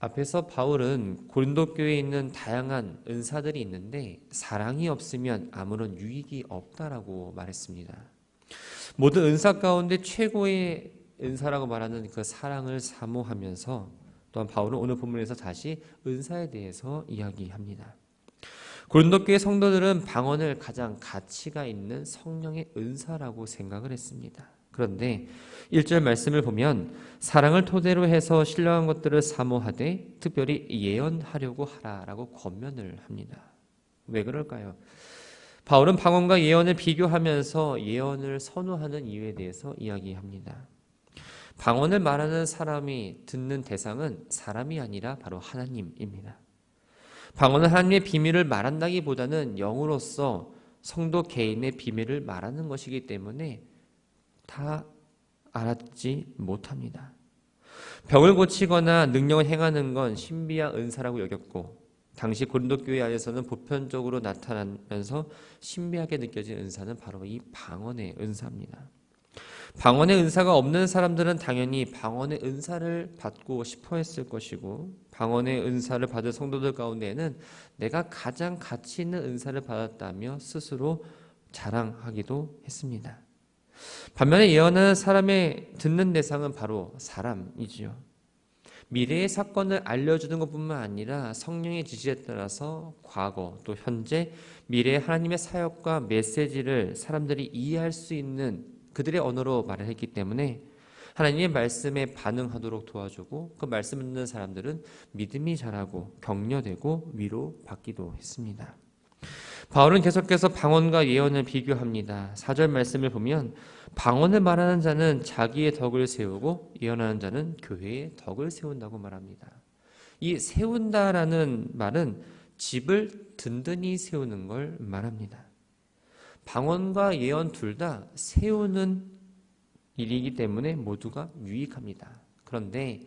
앞에서 바울은 고린도 교회에 있는 다양한 은사들이 있는데 사랑이 없으면 아무런 유익이 없다라고 말했습니다. 모든 은사 가운데 최고의 은사라고 말하는 그 사랑을 사모하면서 또한 바울은 오늘 본문에서 다시 은사에 대해서 이야기합니다. 고린도 교회 성도들은 방언을 가장 가치가 있는 성령의 은사라고 생각을 했습니다. 그런데 1절 말씀을 보면 사랑을 토대로 해서 신령한 것들을 사모하되 특별히 예언하려고 하라라고 권면을 합니다. 왜 그럴까요? 바울은 방언과 예언을 비교하면서 예언을 선호하는 이유에 대해서 이야기합니다. 방언을 말하는 사람이 듣는 대상은 사람이 아니라 바로 하나님입니다. 방언은 하나님의 비밀을 말한다기보다는 영으로서 성도 개인의 비밀을 말하는 것이기 때문에 다 알아듣지 못합니다. 병을 고치거나 능력을 행하는 건 신비한 은사라고 여겼고 당시 고린도 교회 안에서는 보편적으로 나타나면서 신비하게 느껴진 은사는 바로 이 방언의 은사입니다. 방언의 은사가 없는 사람들은 당연히 방언의 은사를 받고 싶어 했을 것이고 방언의 은사를 받은 성도들 가운데에는 내가 가장 가치 있는 은사를 받았다며 스스로 자랑하기도 했습니다. 반면에 예언하는 사람의 듣는 대상은 바로 사람이지요. 미래의 사건을 알려주는 것뿐만 아니라 성령의 지시에 따라서 과거 또 현재 미래의 하나님의 사역과 메시지를 사람들이 이해할 수 있는 그들의 언어로 말을 했기 때문에 하나님의 말씀에 반응하도록 도와주고 그 말씀을 듣는 사람들은 믿음이 자라고 격려되고 위로받기도 했습니다. 바울은 계속해서 방언과 예언을 비교합니다. 4절 말씀을 보면 방언을 말하는 자는 자기의 덕을 세우고 예언하는 자는 교회의 덕을 세운다고 말합니다. 이 세운다라는 말은 집을 든든히 세우는 걸 말합니다. 방언과 예언 둘 다 세우는 일이기 때문에 모두가 유익합니다. 그런데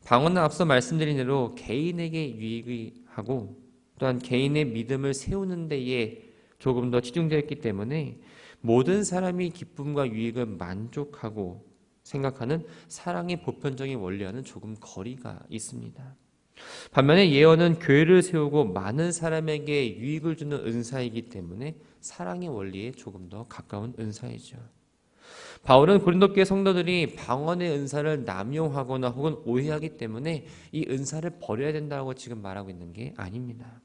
방언은 앞서 말씀드린 대로 개인에게 유익이 하고 또한 개인의 믿음을 세우는 데에 조금 더 치중되어 있기 때문에 모든 사람이 기쁨과 유익을 만족하고 생각하는 사랑의 보편적인 원리와는 조금 거리가 있습니다. 반면에 예언은 교회를 세우고 많은 사람에게 유익을 주는 은사이기 때문에 사랑의 원리에 조금 더 가까운 은사이죠. 바울은 고린도 교회 성도들이 방언의 은사를 남용하거나 혹은 오해하기 때문에 이 은사를 버려야 된다고 지금 말하고 있는 게 아닙니다.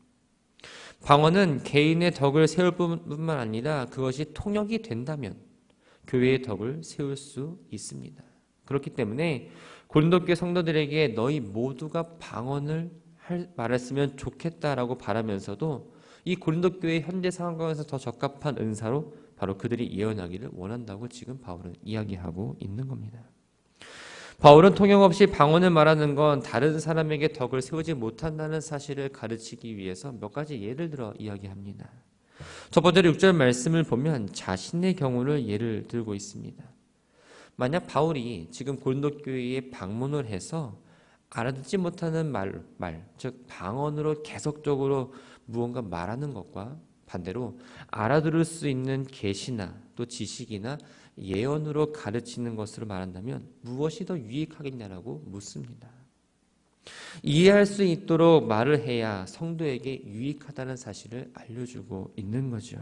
방언은 개인의 덕을 세울 뿐만 아니라 그것이 통역이 된다면 교회의 덕을 세울 수 있습니다. 그렇기 때문에 고린도 교회 성도들에게 너희 모두가 방언을 말했으면 좋겠다라고 바라면서도 이 고린도 교회 현재 상황에서 더 적합한 은사로 바로 그들이 예언하기를 원한다고 지금 바울은 이야기하고 있는 겁니다. 바울은 통역 없이 방언을 말하는 건 다른 사람에게 덕을 세우지 못한다는 사실을 가르치기 위해서 몇 가지 예를 들어 이야기합니다. 첫 번째로 6절 말씀을 보면 자신의 경우를 예를 들고 있습니다. 만약 바울이 지금 고린도 교회에 방문을 해서 알아듣지 못하는 즉 방언으로 계속적으로 무언가 말하는 것과 반대로 알아들을 수 있는 계시나 또 지식이나 예언으로 가르치는 것으로 말한다면 무엇이 더 유익하겠냐라고 묻습니다. 이해할 수 있도록 말을 해야 성도에게 유익하다는 사실을 알려주고 있는 거죠.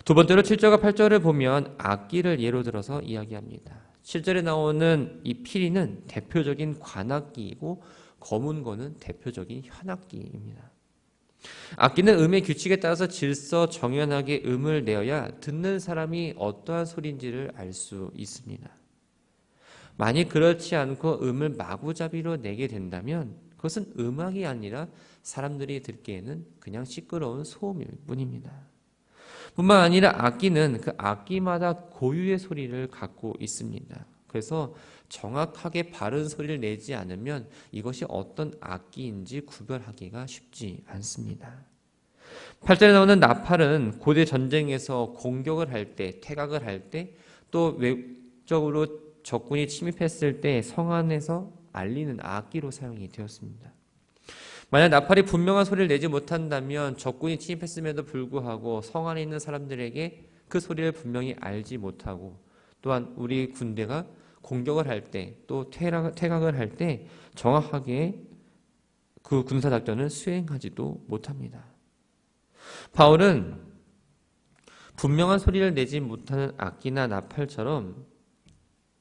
두 번째로 7절과 8절을 보면 악기를 예로 들어서 이야기합니다. 7절에 나오는 이 피리는 대표적인 관악기이고 검은 거는 대표적인 현악기입니다. 악기는 음의 규칙에 따라서 질서 정연하게 음을 내어야 듣는 사람이 어떠한 소리인지를 알 수 있습니다. 만약 그렇지 않고 음을 마구잡이로 내게 된다면 그것은 음악이 아니라 사람들이 듣기에는 그냥 시끄러운 소음일 뿐입니다. 뿐만 아니라 악기는 그 악기마다 고유의 소리를 갖고 있습니다. 그래서 정확하게 바른 소리를 내지 않으면 이것이 어떤 악기인지 구별하기가 쉽지 않습니다. 8절에 나오는 나팔은 고대 전쟁에서 공격을 할 때, 퇴각을 할 때, 또 외적으로 적군이 침입했을 때 성 안에서 알리는 악기로 사용이 되었습니다. 만약 나팔이 분명한 소리를 내지 못한다면 적군이 침입했음에도 불구하고 성 안에 있는 사람들에게 그 소리를 분명히 알지 못하고 또한 우리 군대가 공격을 할 때 또 퇴각을 할 때 정확하게 그 군사작전을 수행하지도 못합니다. 바울은 분명한 소리를 내지 못하는 악기나 나팔처럼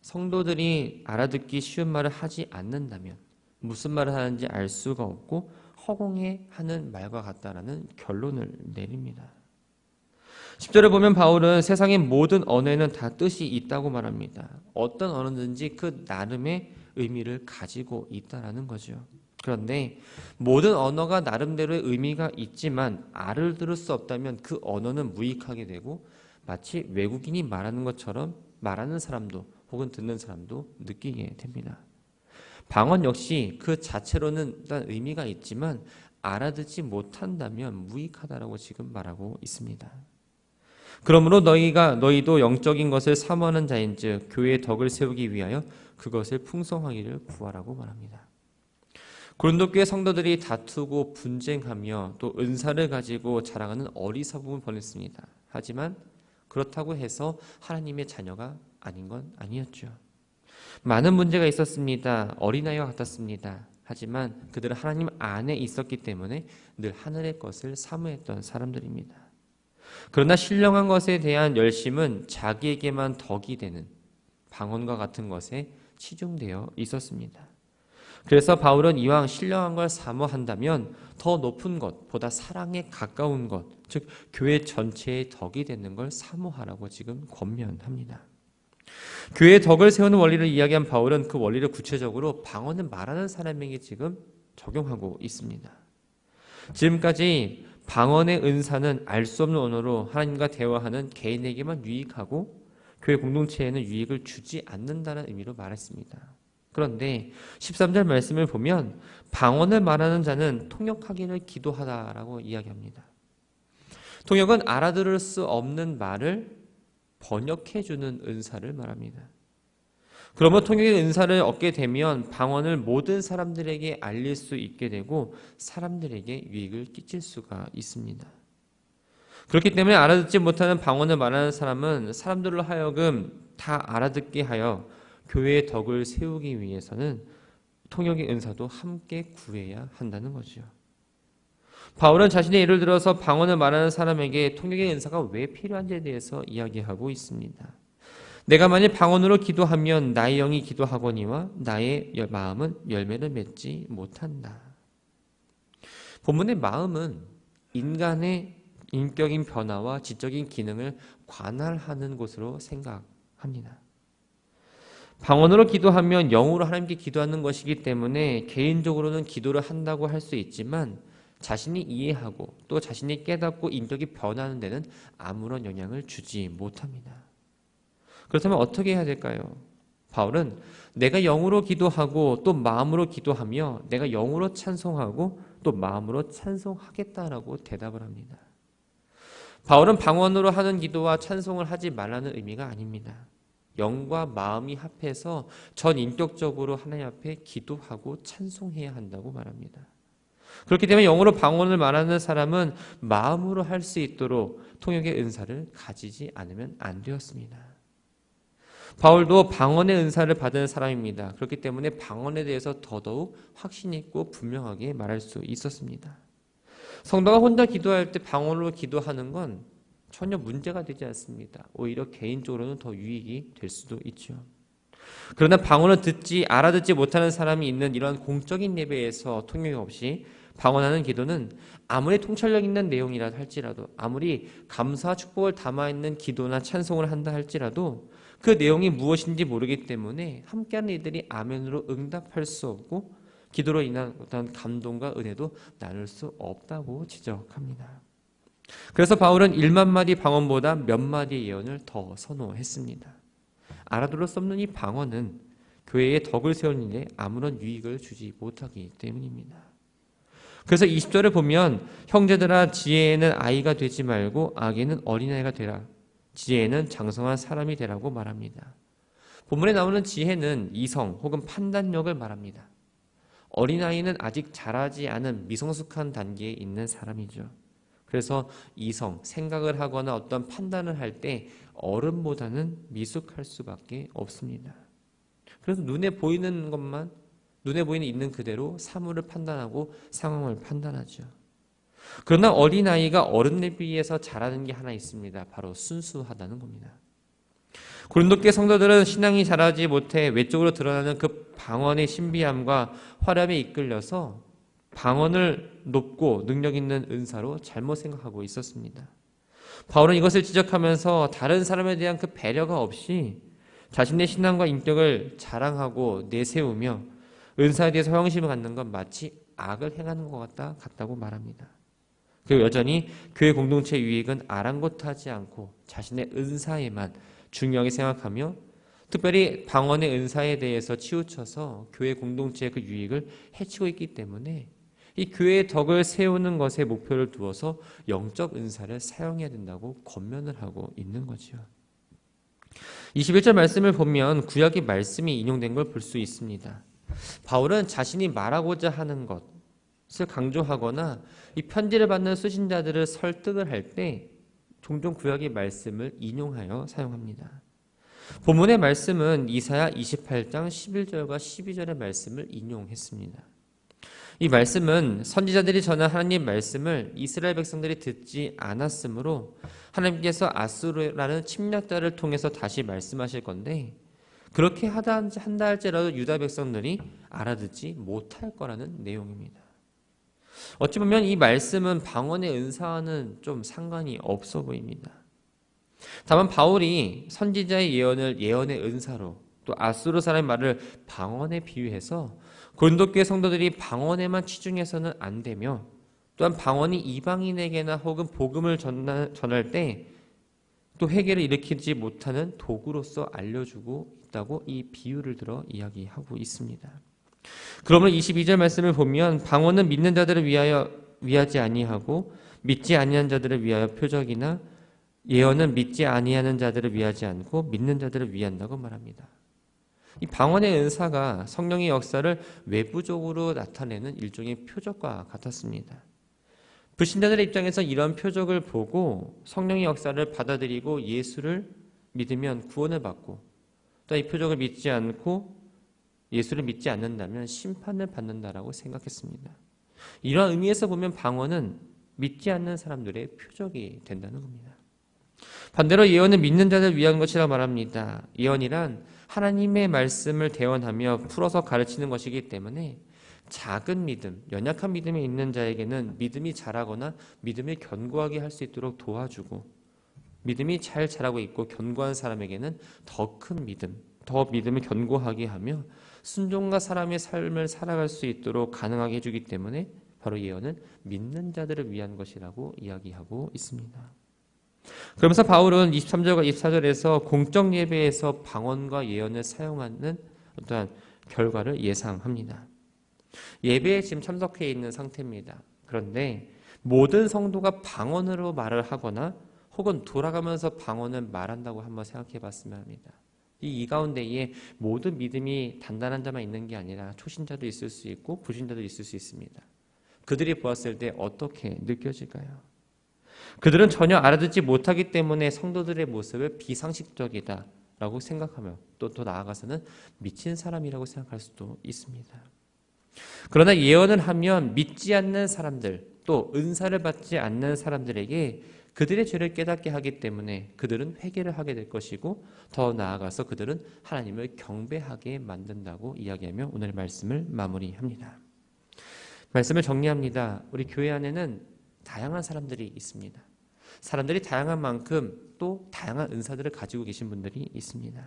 성도들이 알아듣기 쉬운 말을 하지 않는다면 무슨 말을 하는지 알 수가 없고 허공에 하는 말과 같다라는 결론을 내립니다. 10절을 보면 바울은 세상의 모든 언어에는 다 뜻이 있다고 말합니다. 어떤 언어든지 그 나름의 의미를 가지고 있다라는 거죠. 그런데 모든 언어가 나름대로의 의미가 있지만 알아들을 수 없다면 그 언어는 무익하게 되고 마치 외국인이 말하는 것처럼 말하는 사람도 혹은 듣는 사람도 느끼게 됩니다. 방언 역시 그 자체로는 일단 의미가 있지만 알아듣지 못한다면 무익하다라고 지금 말하고 있습니다. 그러므로 너희도 영적인 것을 사모하는 자인즉 교회의 덕을 세우기 위하여 그것을 풍성하기를 구하라고 말합니다. 고린도 교회 성도들이 다투고 분쟁하며 또 은사를 가지고 자랑하는 어리석음을 벌였습니다. 하지만 그렇다고 해서 하나님의 자녀가 아닌 건 아니었죠. 많은 문제가 있었습니다. 어린아이와 같았습니다. 하지만 그들은 하나님 안에 있었기 때문에 늘 하늘의 것을 사모했던 사람들입니다. 그러나 신령한 것에 대한 열심은 자기에게만 덕이 되는 방언과 같은 것에 치중되어 있었습니다. 그래서 바울은 이왕 신령한 걸 사모한다면 더 높은 것보다 사랑에 가까운 것, 즉 교회 전체의 덕이 되는 걸 사모하라고 지금 권면합니다. 교회의 덕을 세우는 원리를 이야기한 바울은 그 원리를 구체적으로 방언을 말하는 사람에게 지금 적용하고 있습니다. 지금까지 방언의 은사는 알 수 없는 언어로 하나님과 대화하는 개인에게만 유익하고 교회 공동체에는 유익을 주지 않는다는 의미로 말했습니다. 그런데 13절 말씀을 보면 방언을 말하는 자는 통역하기를 기도하다라고 이야기합니다. 통역은 알아들을 수 없는 말을 번역해주는 은사를 말합니다. 그러면 통역의 은사를 얻게 되면 방언을 모든 사람들에게 알릴 수 있게 되고 사람들에게 유익을 끼칠 수가 있습니다. 그렇기 때문에 알아듣지 못하는 방언을 말하는 사람은 사람들로 하여금 다 알아듣게 하여 교회의 덕을 세우기 위해서는 통역의 은사도 함께 구해야 한다는 거죠. 바울은 자신의 예를 들어서 방언을 말하는 사람에게 통역의 은사가 왜 필요한지에 대해서 이야기하고 있습니다. 내가 만일 방언으로 기도하면 나의 영이 기도하거니와 나의 마음은 열매를 맺지 못한다. 본문의 마음은 인간의 인격인 변화와 지적인 기능을 관할하는 곳으로 생각합니다. 방언으로 기도하면 영으로 하나님께 기도하는 것이기 때문에 개인적으로는 기도를 한다고 할 수 있지만 자신이 이해하고 또 자신이 깨닫고 인격이 변하는 데는 아무런 영향을 주지 못합니다. 그렇다면 어떻게 해야 될까요? 바울은 내가 영으로 기도하고 또 마음으로 기도하며 내가 영으로 찬송하고 또 마음으로 찬송하겠다라고 대답을 합니다. 바울은 방언으로 하는 기도와 찬송을 하지 말라는 의미가 아닙니다. 영과 마음이 합해서 전인격적으로 하나님 앞에 기도하고 찬송해야 한다고 말합니다. 그렇기 때문에 영어로 방언을 말하는 사람은 마음으로 할 수 있도록 통역의 은사를 가지지 않으면 안 되었습니다. 바울도 방언의 은사를 받은 사람입니다. 그렇기 때문에 방언에 대해서 더더욱 확신 있고 분명하게 말할 수 있었습니다. 성도가 혼자 기도할 때 방언으로 기도하는 건 전혀 문제가 되지 않습니다. 오히려 개인적으로는 더 유익이 될 수도 있죠. 그러나 방언을 알아듣지 못하는 사람이 있는 이런 공적인 예배에서 통역이 없이 방언하는 기도는 아무리 통찰력 있는 내용이라 할지라도 아무리 감사와 축복을 담아있는 기도나 찬송을 한다 할지라도 그 내용이 무엇인지 모르기 때문에 함께하는 이들이 아멘으로 응답할 수 없고 기도로 인한 어떤 감동과 은혜도 나눌 수 없다고 지적합니다. 그래서 바울은 1만 마디 방언보다 몇 마디의 예언을 더 선호했습니다. 알아들을 수 없는 이 방언은 교회의 덕을 세우는 일에 아무런 유익을 주지 못하기 때문입니다. 그래서 20절을 보면 형제들아 지혜에는 아이가 되지 말고 악에는 어린아이가 되라. 지혜는 장성한 사람이 되라고 말합니다. 본문에 나오는 지혜는 이성 혹은 판단력을 말합니다. 어린아이는 아직 자라지 않은 미성숙한 단계에 있는 사람이죠. 그래서 이성, 생각을 하거나 어떤 판단을 할 때 어른보다는 미숙할 수밖에 없습니다. 그래서 눈에 보이는 것만 눈에 보이는 있는 그대로 사물을 판단하고 상황을 판단하죠. 그러나 어린아이가 어른에 비해서 잘하는 게 하나 있습니다. 바로 순수하다는 겁니다. 고린도 교회 성도들은 신앙이 자라지 못해 외적으로 드러나는 그 방언의 신비함과 화려함에 이끌려서 방언을 높고 능력 있는 은사로 잘못 생각하고 있었습니다. 바울은 이것을 지적하면서 다른 사람에 대한 그 배려가 없이 자신의 신앙과 인격을 자랑하고 내세우며 은사에 대해서 허영심을 갖는 건 마치 악을 행하는 것 같다고 말합니다. 그리고 여전히 교회 공동체의 유익은 아랑곳하지 않고 자신의 은사에만 중요하게 생각하며 특별히 방언의 은사에 대해서 치우쳐서 교회 공동체의 그 유익을 해치고 있기 때문에 이 교회의 덕을 세우는 것에 목표를 두어서 영적 은사를 사용해야 된다고 권면을 하고 있는 거죠. 21절 말씀을 보면 구약의 말씀이 인용된 걸 볼 수 있습니다. 바울은 자신이 말하고자 하는 것을 강조하거나 이 편지를 받는 수신자들을 설득을 할 때 종종 구약의 말씀을 인용하여 사용합니다. 본문의 말씀은 이사야 28장 11절과 12절의 말씀을 인용했습니다. 이 말씀은 선지자들이 전한 하나님 말씀을 이스라엘 백성들이 듣지 않았으므로 하나님께서 아수르라는 침략자를 통해서 다시 말씀하실 건데 그렇게 한다 할지라도 유다 백성들이 알아듣지 못할 거라는 내용입니다. 어찌 보면 이 말씀은 방언의 은사와는 좀 상관이 없어 보입니다. 다만 바울이 선지자의 예언을 예언의 은사로 또 아수르 사람의 말을 방언에 비유해서 고린도 교회 성도들이 방언에만 치중해서는 안 되며 또한 방언이 이방인에게나 혹은 복음을 전할 때 또 회개를 일으키지 못하는 도구로서 알려주고 있다고 이 비유를 들어 이야기하고 있습니다. 그러면 22절 말씀을 보면 방언은 믿는 자들을 위하지 아니하고 믿지 아니한 자들을 위하여 표적이나 예언은 믿지 아니하는 자들을 위하지 않고 믿는 자들을 위한다고 말합니다. 이 방언의 은사가 성령의 역사를 외부적으로 나타내는 일종의 표적과 같았습니다. 불신자들의 입장에서 이런 표적을 보고 성령의 역사를 받아들이고 예수를 믿으면 구원을 받고 또 이 표적을 믿지 않고 예수를 믿지 않는다면 심판을 받는다라고 생각했습니다. 이러한 의미에서 보면 방언은 믿지 않는 사람들의 표적이 된다는 겁니다. 반대로 예언은 믿는 자를 위한 것이라 말합니다. 예언이란 하나님의 말씀을 대언하며 풀어서 가르치는 것이기 때문에 작은 믿음, 연약한 믿음이 있는 자에게는 믿음이 자라거나 믿음을 견고하게 할 수 있도록 도와주고 믿음이 잘 자라고 있고 견고한 사람에게는 더 큰 믿음, 더 믿음을 견고하게 하며 순종과 사람의 삶을 살아갈 수 있도록 가능하게 해주기 때문에 바로 예언은 믿는 자들을 위한 것이라고 이야기하고 있습니다. 그러면서 바울은 23절과 24절에서 공적 예배에서 방언과 예언을 사용하는 어떠한 결과를 예상합니다. 예배에 지금 참석해 있는 상태입니다. 그런데 모든 성도가 방언으로 말을 하거나 혹은 돌아가면서 방언을 말한다고 한번 생각해 봤으면 합니다. 이 가운데에 모든 믿음이 단단한 자만 있는 게 아니라 초신자도 있을 수 있고 불신자도 있을 수 있습니다. 그들이 보았을 때 어떻게 느껴질까요? 그들은 전혀 알아듣지 못하기 때문에 성도들의 모습을 비상식적이다라고 생각하며 또 더 나아가서는 미친 사람이라고 생각할 수도 있습니다. 그러나 예언을 하면 믿지 않는 사람들 또 은사를 받지 않는 사람들에게 그들의 죄를 깨닫게 하기 때문에 그들은 회개를 하게 될 것이고 더 나아가서 그들은 하나님을 경배하게 만든다고 이야기하며 오늘 말씀을 마무리합니다. 말씀을 정리합니다. 우리 교회 안에는 다양한 사람들이 있습니다. 사람들이 다양한 만큼 또 다양한 은사들을 가지고 계신 분들이 있습니다.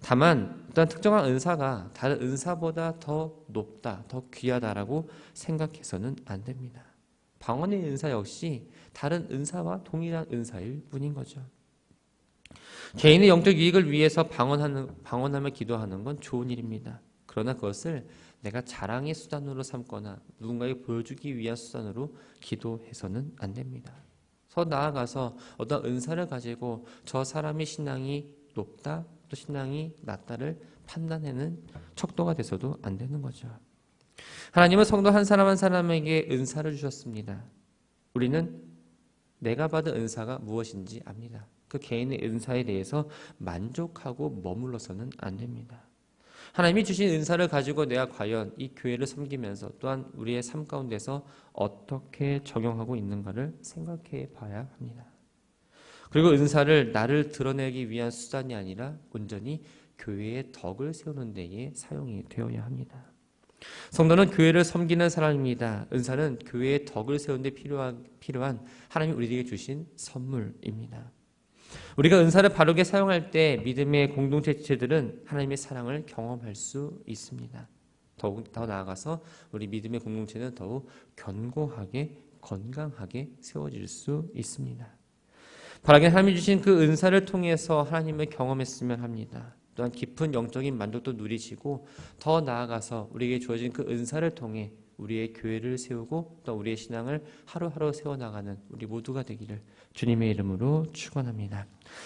다만 어떤 특정한 은사가 다른 은사보다 더 높다, 더 귀하다라고 생각해서는 안 됩니다. 방언의 은사 역시 다른 은사와 동일한 은사일 뿐인 거죠. 개인의 영적 유익을 위해서 방언하며 기도하는 건 좋은 일입니다. 그러나 그것을 내가 자랑의 수단으로 삼거나 누군가에게 보여주기 위한 수단으로 기도해서는 안 됩니다. 더 나아가서 어떤 은사를 가지고 저 사람의 신앙이 높다, 또 신앙이 낮다를 판단하는 척도가 돼서도 안 되는 거죠. 하나님은 성도 한 사람 한 사람에게 은사를 주셨습니다. 우리는 내가 받은 은사가 무엇인지 압니다. 그 개인의 은사에 대해서 만족하고 머물러서는 안 됩니다. 하나님이 주신 은사를 가지고 내가 과연 이 교회를 섬기면서 또한 우리의 삶 가운데서 어떻게 적용하고 있는가를 생각해 봐야 합니다. 그리고 은사를 나를 드러내기 위한 수단이 아니라 온전히 교회의 덕을 세우는 데에 사용이 되어야 합니다. 성도는 교회를 섬기는 사람입니다. 은사는 교회의 덕을 세우는 데 필요한 하나님이 우리에게 주신 선물입니다. 우리가 은사를 바르게 사용할 때 믿음의 공동체 지체들은 하나님의 사랑을 경험할 수 있습니다. 더욱 더 나아가서 우리 믿음의 공동체는 더욱 견고하게 건강하게 세워질 수 있습니다. 바라게 하나님이 주신 그 은사를 통해서 하나님을 경험했으면 합니다. 또한 깊은 영적인 만족도 누리시고 더 나아가서 우리에게 주어진 그 은사를 통해 우리의 교회를 세우고 또 우리의 신앙을 하루하루 세워나가는 우리 모두가 되기를 주님의 이름으로 축원합니다.